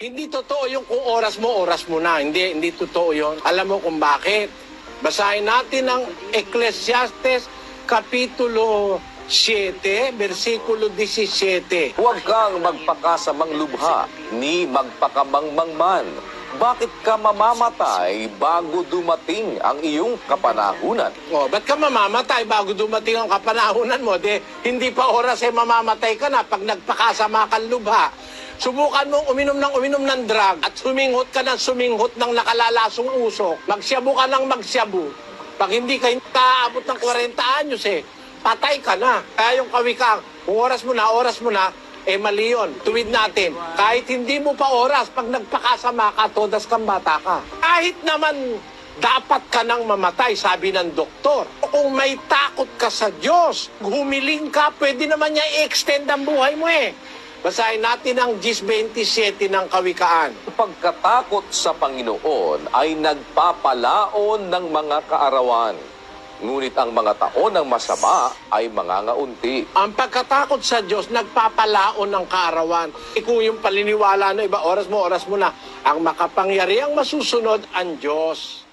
Hindi totoo yung kung oras mo na. Hindi totoo yun. Alam mo kung bakit? Basahin natin ang Ecclesiastes Kapitulo 7, versikulo 17. Huwag kang magpakasamang lubha, ni magpakamangmang man. Bakit ka mamamatay bago dumating ang iyong kapanahunan? O, ba't ka mamamatay bago dumating ang kapanahunan mo? Hindi pa oras mamamatay ka na pag nagpakasama kang lubha. Subukan mong uminom ng drug at suminghot ka ng nakalalasong usok. Magsyabu ka ng magsyabu. Pag hindi ka aabot ng 40 anyos patay ka na. Kaya yung kawikang, kung oras mo na, mali yun. Tuwid natin. Kahit hindi mo pa oras, pag nagpakasama ka, todas kang bata ka. Kahit naman dapat ka nang mamatay, sabi ng doktor. Kung may takot ka sa Diyos, humiling ka, pwede naman niya i-extend ang buhay mo Basahin natin ang 10:27 ng Kawikaan. Pagkatakot sa Panginoon ay nagpapalaon ng mga kaarawan. Ngunit ang mga taon ng masama ay mangangaunti. Ang pagkatakot sa Diyos, nagpapalaon ng kaarawan. Kung yung paliniwala na iba, oras mo na. Ang makapangyariang masusunod, ang Diyos.